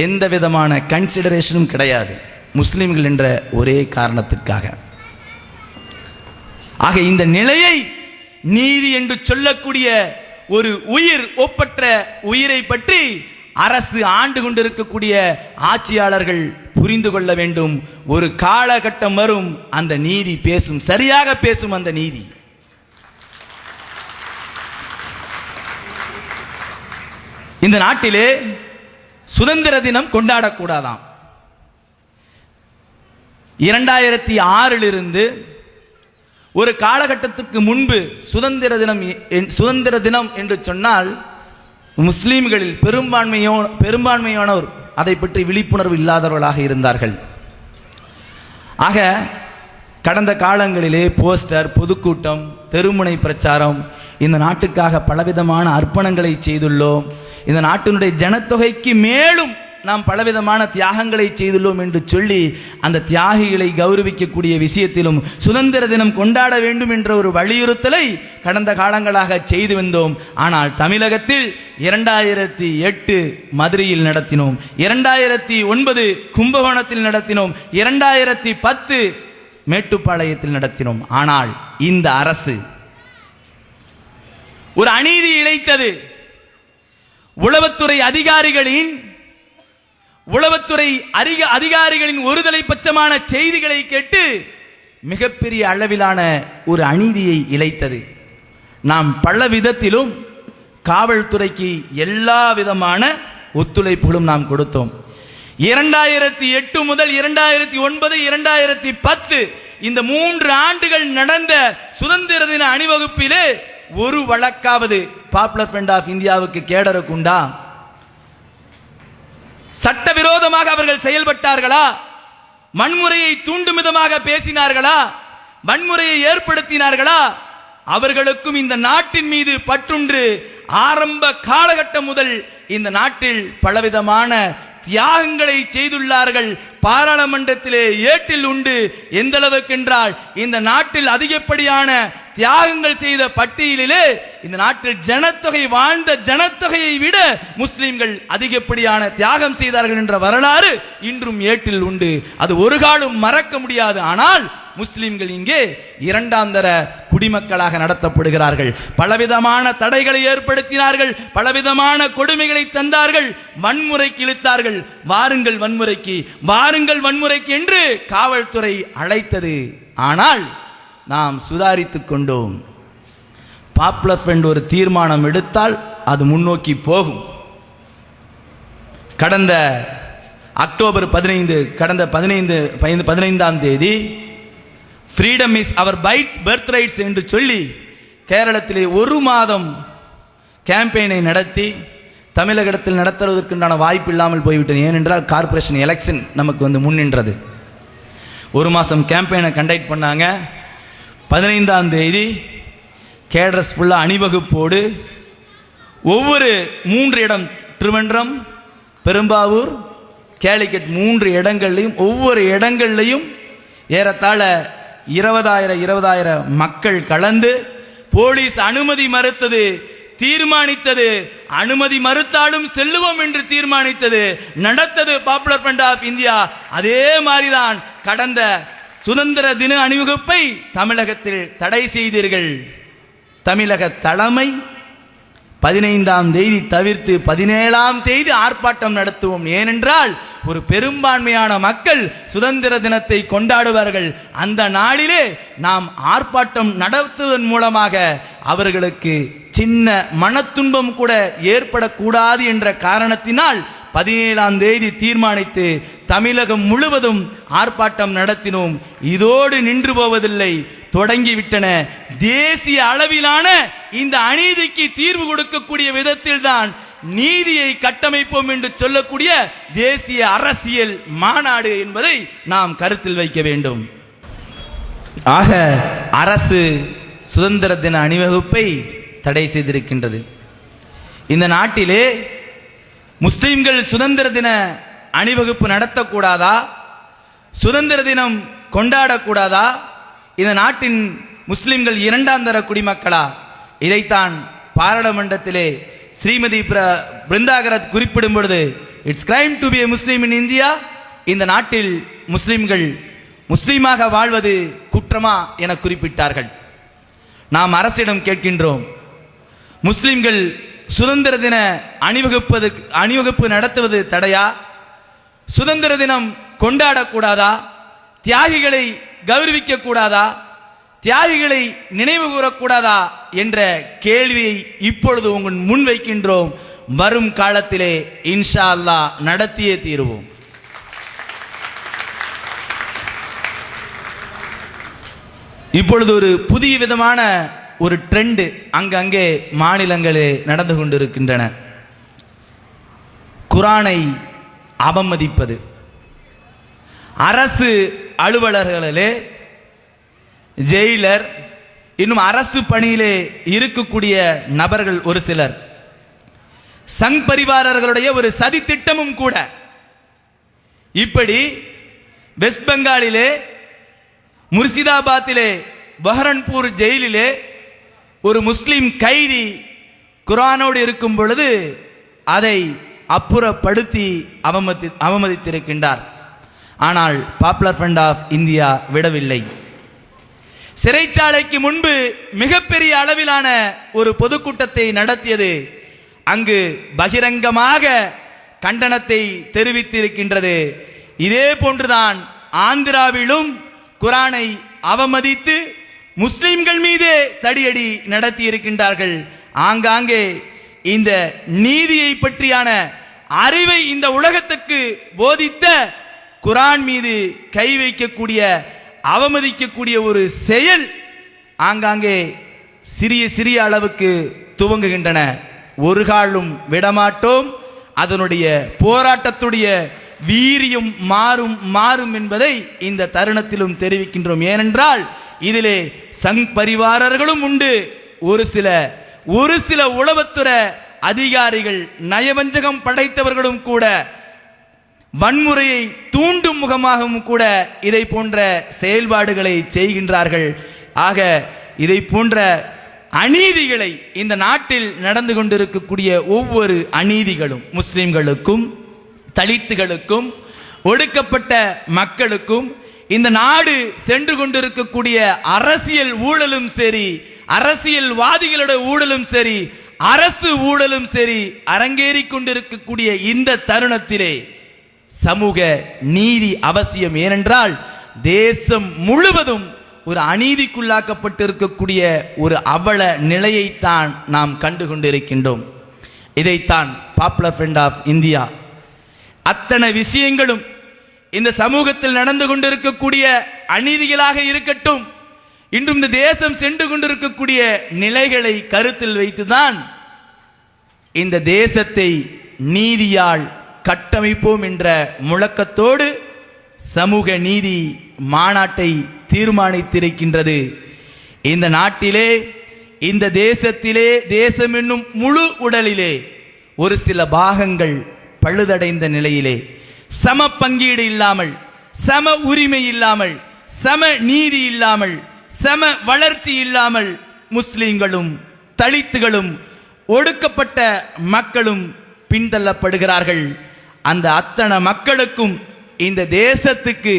எந்த விதமான கன்சிடரேஷனும் கிடையாது முஸ்லிம்கள் என்ற ஒரே காரணத்திற்காக. ஆக இந்த நிலையை நீதி என்று சொல்லக்கூடிய ஒரு உயிர் ஒப்பற்ற உயிரை பற்றி அரசு ஆண்டு கொண்டிருக்கக்கூடிய ஆட்சியாளர்கள் புரிந்து கொள்ள வேண்டும். ஒரு காலகட்டம் வரும், அந்த நீதி பேசும், சரியாக பேசும். அந்த நீதி இந்த நாட்டிலே சுதந்திர தினம் கொண்டாடக்கூடாதாம். 2006 ஒரு காலகட்டத்துக்கு முன்பு சுதந்திர தினம் என்று சொன்னால் முஸ்லீம்களில் பெரும்பான்மையானோர் அதை பற்றி விழிப்புணர்வு இல்லாதவர்களாக இருந்தார்கள். ஆக கடந்த காலங்களிலே போஸ்டர், பொதுக்கூட்டம், தெருமுனை பிரச்சாரம், இந்த நாட்டுக்காக பலவிதமான அர்ப்பணங்களை செய்துள்ளோம், இந்த நாட்டினுடைய ஜனத்தொகைக்கு மேலும் நாம் பலவிதமான தியாகங்களை செய்துள்ளோம் என்று சொல்லி அந்த தியாகிகளை கௌரவிக்கக்கூடிய விஷயத்திலும் சுதந்திர தினம் கொண்டாட வேண்டும் என்ற ஒரு வலியுறுத்தலை கடந்த காலங்களாக செய்து வந்தோம். ஆனால் தமிழகத்தில் 2008 மதுரையில் நடத்தினோம், 2009 கும்பகோணத்தில் நடத்தினோம், 2010 மேட்டுப்பாளையத்தில் நடத்தினோம். ஆனால் இந்த அரசு ஒரு அநீதி இழைத்தது. உளவுத்துறை அதிகாரிகளின் ஒருதலை பட்சமான செய்திகளை கேட்டு மிகப்பெரிய அளவிலான ஒரு அநீதியை இழைத்தது. நாம் பல விதத்திலும் காவல்துறைக்கு எல்லா விதமான ஒத்துழைப்புகளும் நாம் கொடுத்தோம். 2008 முதல் 2009, 2010 இந்த 3 ஆண்டுகள் நடந்த சுதந்திர தின அணிவகுப்பிலே ஒரு வழக்காவது பாப்புலர் ஃப்ரண்ட் ஆஃப் இந்தியாவுக்கு கேடருக்குண்டா? சட்டவிரோதமாக அவர்கள் செயல்பட்டார்களா? வன்முறையை தூண்டும் விதமாக பேசினார்களா? வன்முறையை ஏற்படுத்தினார்களா? அவர்களுக்கும் இந்த நாட்டின் மீது பற்றுண்டு ஆரம்ப காலகட்டம் முதல் இந்த நாட்டில் பலவிதமான தியாகங்களை செய்துள்ளார்கள். பாராளுமன்றத்திலே ஏட்டில் உண்டு. எந்த அளவுக்கு என்றால் இந்த நாட்டில் அதிகப்படியான தியாகங்கள் செய்த பட்டியலிலே இந்த நாட்டில் வாழ்ந்த ஜனத்தொகையை விட முஸ்லிம்கள் அதிகப்படியான தியாகம் செய்தார்கள் என்ற வரலாறு இன்றும் ஏட்டில் உண்டு. அது ஒரு காலம் மறக்க முடியாது. ஆனால் முஸ்லிம்கள் இங்கே 2ஆம் தர குடிமக்களாக நடத்தப்படுகிறார்கள். பலவிதமான தடைகளை ஏற்படுத்தினார்கள், பலவிதமான கொடுமைகளை தந்தார்கள், வன்முறைக்கு இழுத்தார்கள். வாருங்கள் வன்முறைக்கு என்று காவல்துறை அழைத்தது. ஆனால் நாம் சுதாரித்துக் கொண்டோம். பாப்புலர் ஃப்ரண்ட் ஒரு தீர்மானம் எடுத்தால் அது முன்னோக்கி போகும். கடந்த அக்டோபர் 15ஆம் தேதி freedom is our birth rights என்று சொல்லி கேரளத்திலே 1 மாதம் கேம்பெயினை நடத்தி தமிழகத்தில் நடத்துவதற்குண்டான வாய்ப்பு இல்லாமல் போய்விட்டது. ஏனென்றால் கார்பரேஷன் எலெக்ஷன் நமக்கு முன்னின்றது. 1 மாதம் கேம்பெயினை கண்டக்ட் பண்ணாங்க. 15ஆம் தேதி கேடரஸ் ஃபுல்லாக அணிவகுப்போடு ஒவ்வொரு 3 இடம், திருவன்றம், பெரும்பாவூர், கேலிக்கட் 3 இடங்கள்லையும் ஒவ்வொரு இடங்கள்லையும் ஏறத்தாழ 20,000 மக்கள் கலந்து போலீஸ் அனுமதி மறுத்தது, தீர்மானித்தது. அனுமதி மறுத்தாலும் செல்லுவோம் என்று தீர்மானித்தது, நடத்தது பாப்புலர் ஃப்ரண்ட் ஆஃப் இந்தியா. அதே மாதிரிதான் கடந்த சுதந்திர தின அணிவகுப்பை தமிழகத்தில் தடை செய்தீர்கள். தமிழக தலைமை 15ஆம் தேதி தவிர்த்து 17ஆம் தேதி ஆர்ப்பாட்டம் நடத்துவோம். ஏனென்றால் ஒரு பெரும்பான்மையான மக்கள் சுதந்திர தினத்தை கொண்டாடுவார்கள். அந்த நாளிலே நாம் ஆர்ப்பாட்டம் நடத்துவதன் மூலமாக அவர்களுக்கு சின்ன மனத்துன்பம் கூட ஏற்படக்கூடாது என்ற காரணத்தினால் 17ஆம் தேதி தீர்மானித்து தமிழகம் முழுவதும் ஆர்ப்பாட்டம் நடத்தினோம். இதோடு நின்று போவதில்லை, தொடங்கிவிட்டன. தேசிய அளவிலான இந்த அநீதிக்கு தீர்வு கொடுக்கக்கூடிய விதத்தில் தான் நீதியை கட்டமைப்போம் என்று சொல்லக்கூடிய தேசிய அரசியல் மாநாடு என்பதை நாம் கருத்தில் வைக்க வேண்டும். ஆக அரசு சுதந்திர தின அணிவகுப்பை தடை செய்திருக்கின்றது. இந்த நாட்டிலே முஸ்லிம்கள் சுதந்திர தின அணிவகுப்பு நடத்தக்கூடாதா? சுதந்திர தினம் கொண்டாடக்கூடாதா? இந்த நாட்டின் முஸ்லிம்கள் 2ஆம் தர குடிமக்களா? இதைத்தான் பாராளுமன்றத்திலே ஸ்ரீமதி பிருந்தாகரத் குறிப்பிடும் பொழுது it's crime to be a Muslim in India. இந்த நாட்டில் முஸ்லிம்கள் முஸ்லீமாக வாழ்வது குற்றமா என குறிப்பிட்டார்கள். நாம் அரசிடம் கேட்கின்றோம், முஸ்லிம்கள் சுதந்திர தின அணிவகுப்பு நடத்துவது தடையா? சுதந்திர தினம் கொண்டாடக்கூடாதா? தியாகிகளை கௌரவிக்க கூடாதா? தியாகிகளை நினைவு கூறக்கூடாதா என்ற கேள்வியை இப்பொழுது உங்கள் முன் வைக்கின்றோம். வரும் காலத்திலே இன்ஷா அல்லாஹ் நடத்தியே தீருவோம். இப்பொழுது ஒரு புதிய விதமான ஒரு ட்ரெண்ட் அங்கங்கே மாநிலங்களே நடந்து கொண்டிருக்கின்றன. குர்ஆனை அவமதிப்பது. அரசு அலுவலர்களிலே, ஜெயிலர், இன்னும் அரசு பணியிலே இருக்கக்கூடிய நபர்கள் ஒரு சிலர், சங் பரிவாரர்களுடைய ஒரு சதி திட்டமும் கூட. இப்படி வெஸ்ட் பெங்காலிலே, முர்சிதாபாத்திலே, பஹரன்பூர் ஜெயிலிலே ஒரு முஸ்லிம் கைதி குர்ஆனோடு இருக்கும் பொழுது அதை அப்புறப்படுத்தி அவமதித்திருக்கின்றார். ஆனால் பாப்புலர் ஃப்ரண்ட் ஆஃப் இந்தியா விடவில்லை. சிறைச்சாலைக்கு முன்பு மிகப்பெரிய அளவிலான ஒரு பொதுக்கூட்டத்தை நடத்தியது. அங்கு பகிரங்கமாக கண்டனத்தை தெரிவித்திருக்கின்றது. இதே போன்றுதான் ஆந்திராவிலும் குர்ஆனை அவமதித்து முஸ்லிம்கள் மீதே தடியடி நடத்தி இருக்கின்றார்கள். ஆங்காங்கே இந்த நீதியை பற்றியான அறிவை இந்த உலகத்திற்கு போதித்த குர்ஆன் மீது கை வைக்கக்கூடிய, அவமதிக்கக்கூடிய ஒரு செயல் ஆங்காங்கே சிறிய சிறிய அளவுக்கு துவங்குகின்றன. ஒரு காலும் விடமாட்டோம். அதனுடைய போராட்டத்துடைய வீரியம் மாறும் என்பதை இந்த தருணத்திலும் தெரிவிக்கின்றோம். ஏனென்றால் இதிலே சங் பரிவாரர்களும் உண்டு. ஒரு சில உளவுத்துறை அதிகாரிகள், நயவஞ்சகம் படைத்தவர்களும் கூட, வன்முறையை தூண்டும் முகமாகவும் கூட இதை போன்ற செயல்பாடுகளை செய்கின்றார்கள். ஆக இதை போன்ற அநீதிகளை இந்த நாட்டில் நடந்து கொண்டிருக்கக்கூடிய ஒவ்வொரு அநீதிகளும் முஸ்லிம்களுக்கும், தலித்துகளுக்கும், ஒடுக்கப்பட்ட மக்களுக்கும், இந்த நாடு சென்று கொண்டிருக்கக்கூடிய அரசியல் ஊழலும் சரி, அரசியல்வாதிகளுடைய ஊழலும் சரி, அரசு ஊழலும் சரி அரங்கேறிக் கொண்டிருக்கக்கூடிய இந்த தருணத்திலே சமூக நீதி அவசியம். ஏனென்றால் தேசம் முழுவதும் ஒரு அநீதிக்குள்ளாக்கப்பட்டிருக்கக்கூடிய ஒரு அவல நிலையைத்தான் நாம் கண்டு கொண்டிருக்கின்றோம். இதைத்தான் பாப்புலர் ஃப்ரண்ட் ஆஃப் இந்தியா அத்தனை விஷயங்களும் இந்த சமூகத்தில் நடந்து கொண்டிருக்கக்கூடிய அநீதிகளாக இருக்கட்டும், இன்றும் இந்த தேசம் சென்று கொண்டிருக்கக்கூடிய நிலைகளை கருத்தில் வைத்துதான் இந்த தேசத்தை நீதியால் கட்டமைப்போம் என்ற முழக்கத்தோடு சமூக நீதி மாநாட்டை தீர்மானித்திருக்கின்றது. இந்த நாட்டிலே, இந்த தேசத்திலே, தேசம் என்னும் முழு உடலிலே ஒரு சில பாகங்கள் பழுதடைந்த நிலையிலே, சம பங்கீடு இல்லாமல், சம உரிமை இல்லாமல், சம நீதி இல்லாமல், சம வளர்ச்சி இல்லாமல் முஸ்லிம்களும் தலித்துகளும் ஒடுக்கப்பட்ட மக்களும் பின்தள்ளப்படுகிறார்கள். அந்த அத்தனை மக்களுக்கும் இந்த தேசத்துக்கு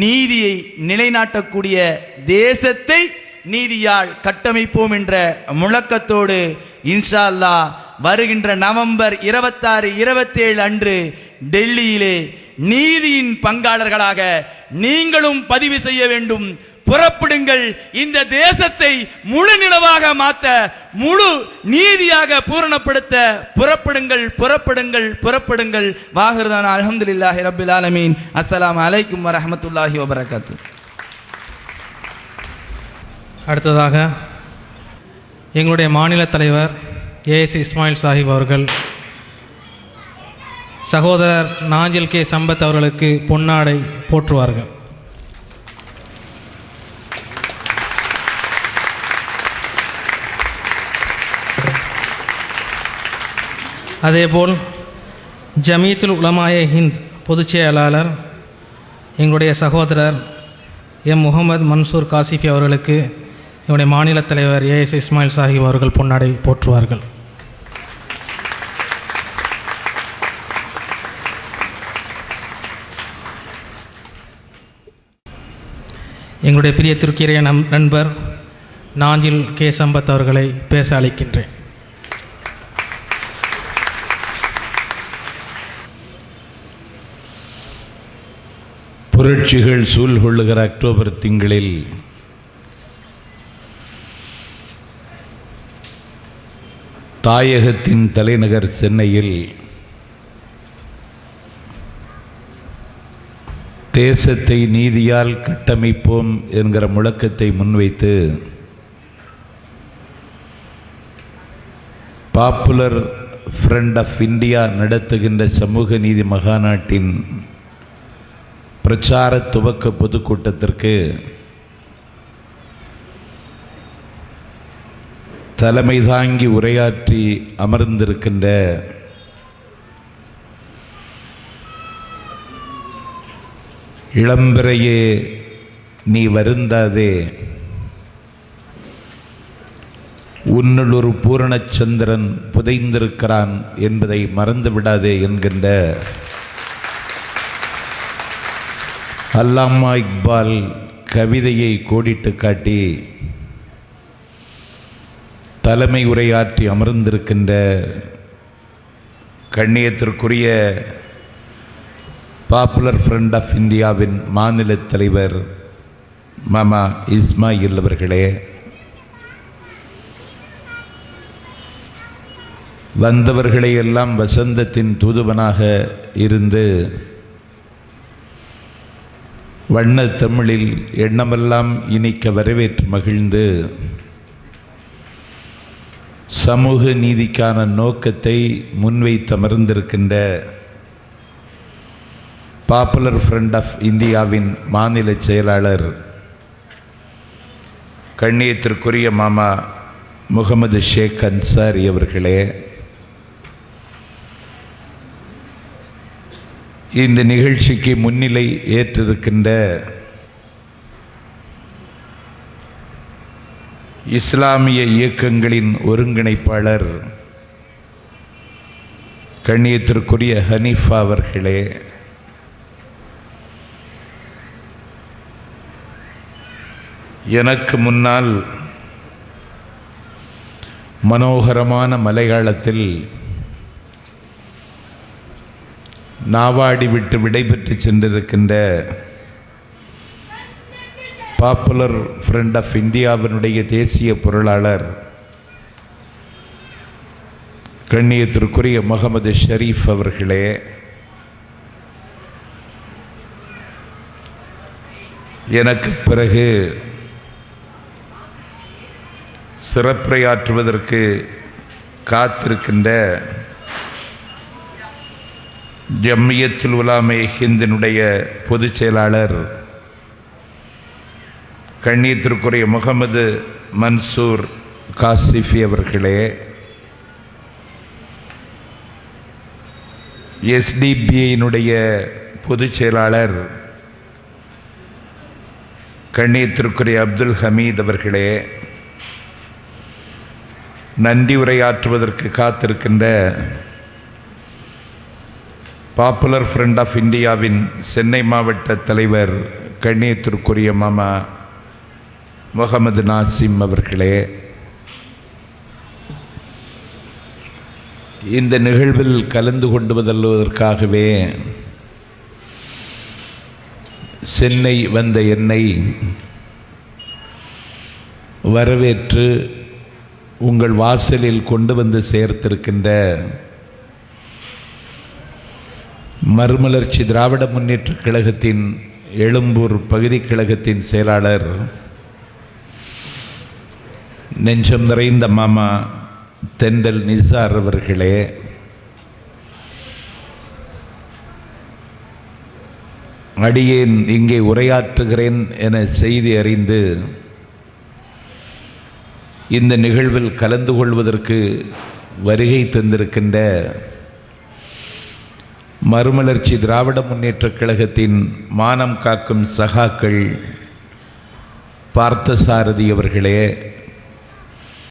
நீதியை நிலைநாட்டக்கூடிய, தேசத்தை நீதியால் கட்டமைப்போம் என்ற முழக்கத்தோடு இன்ஷா அல்லாஹ் வருகின்ற நவம்பர் 26, 27 அன்று டெல்லியிலே நீதியின் பங்காளர்களாக நீங்களும் பதிவு செய்ய வேண்டும். புறப்படுங்கள், இந்த தேசத்தை முழு நிலவாக மாற்ற, முழு நீதியாக பூரணப்படுத்த புறப்படுங்கள், புறப்படுங்கள், புறப்படுங்கள். வாஹிருதானா அல்ஹம்துலில்லாஹி ரப்பில் ஆலமீன். அஸ்ஸலாமு அலைக்கும் வரஹ்மத்துல்லாஹி வபரகாத்துஹு. அடுத்ததாக எங்களுடைய மாநில தலைவர் ஏஎஸ் இஸ்மாயில் சாஹிப் அவர்கள் சகோதரர் நாஞ்சில் கே சம்பத் அவர்களுக்கு பொன்னாடை போற்றுவார்கள். அதேபோல் ஜமீத்துல் உலமாயே ஹிந்த் பொதுச் செயலாளர் எங்களுடைய சகோதரர் எம் முகமது மன்சூர் காசிஃபி அவர்களுக்கு எங்களுடைய மாநில தலைவர் ஏஎஸ் இஸ்மாயில் சாஹிப் அவர்கள் பொன்னாடை போற்றுவார்கள். எங்களுடைய பிரியத்திற்குரிய நண்பர் நாஞ்சில் கே சம்பத் அவர்களை பேச அழைக்கின்றேன். புரட்சிகள் சூழ்கொள்ளுகிற அக்டோபர் திங்களில் தாயகத்தின் தலைநகர் சென்னையில் தேசத்தை நீதியால் கட்டமைப்போம் என்கிற முழக்கத்தை முன்வைத்து பாப்புலர் ஃப்ரண்ட் ஆஃப் இந்தியா நடத்துகின்ற சமூக நீதி மகாநாட்டின் பிரச்சார துவக்க பொதுக்கூட்டத்திற்கு தலைமை தாங்கி உரையாற்றி அமர்ந்திருக்கின்ற இளம்பிறையே நீ வருந்தாதே, உன்னுள் ஒரு பூரணச்சந்திரன் புதைந்திருக்கிறான் என்பதை மறந்து விடாதே என்கின்ற அல்லாமா இக்பால் கவிதையை கோடிட்டு காட்டி தலைமை உரையாற்றி அமர்ந்திருக்கின்ற கண்ணியத்திற்குரிய பாப்புலர் ஃப்ரண்ட் ஆஃப் இந்தியாவின் மாநில தலைவர் மாமா இஸ்மாயில் அவர்களே, வந்தவர்களை எல்லாம் வசந்தத்தின் தூதுவனாக இருந்து வண்ண தமிழில் எண்ணமெல்லாம் இனிக்க வரவேற்று மகிழ்ந்து சமூக நீதிக்கான நோக்கத்தை முன்வைத்தமர்ந்திருக்கின்ற பாப்புலர் ஃப்ரண்ட் ஆஃப் இந்தியாவின் மாநில செயலாளர் கண்ணியத்திற்குரிய மாமா முகமது ஷேக் அன்சாரி அவர்களே, இந்த நிகழ்ச்சிக்கு முன்னிலை ஏற்றிருக்கின்ற இஸ்லாமிய இயக்கங்களின் ஒருங்கிணைப்பாளர் கண்ணியத்திற்குரிய ஹனீஃபா அவர்களே, எனக்கு முன்னால் மனோகரமான மலையாளத்தில் நாவாடி விட்டு விடைபெற்று சென்றிருக்கின்ற பாப்புலர் ஃப்ரண்ட் ஆஃப் இந்தியாவினுடைய தேசிய பொருளாளர் கண்ணியத்திற்குரிய முகமது ஷரீஃப் அவர்களே, எனக்கு பிறகு சிறப்புரையாற்றுவதற்கு காத்திருக்கின்ற ஜம்மியத்துல் உலமா ஹிந்தினுடைய பொதுச் செயலாளர் கண்ணியத்திற்குரிய முகமது மன்சூர் காசிஃபி அவர்களே, எஸ்டிபிஐனுடைய பொதுச் செயலாளர் கண்ணியத்திற்குரிய அப்துல் ஹமீத் அவர்களே, நன்றி உரையாற்றுவதற்கு காத்திருக்கின்ற பாப்புலர் ஃப்ரண்ட் ஆஃப் இந்தியாவின் சென்னை மாவட்ட தலைவர் கண்ணியத்திற்குரிய மாமா முகமது நாசிம் அவர்களே, இந்த நிகழ்வில் கலந்து கொண்டுவதற்காகவே சென்னை வந்த என்னை வரவேற்று உங்கள் வாசலில் கொண்டு வந்து சேர்த்திருக்கின்ற மறுமலர்ச்சி திராவிட முன்னேற்றக் கழகத்தின் எழும்பூர் பகுதி கழகத்தின் செயலாளர் நெஞ்சம் நிறைந்த மாமா தெண்டல் நிசார் அவர்களே, அடியேன் இங்கே உரையாற்றுகிறேன் என செய்தி அறிந்து இந்த நிகழ்வில் கலந்து கொள்வதற்கு வருகை தந்திருக்கின்ற மறுமலர்ச்சி திராவிட முன்னேற்றக் கழகத்தின் மானம் காக்கும் சகாக்கள் பார்த்தசாரதி அவர்களே,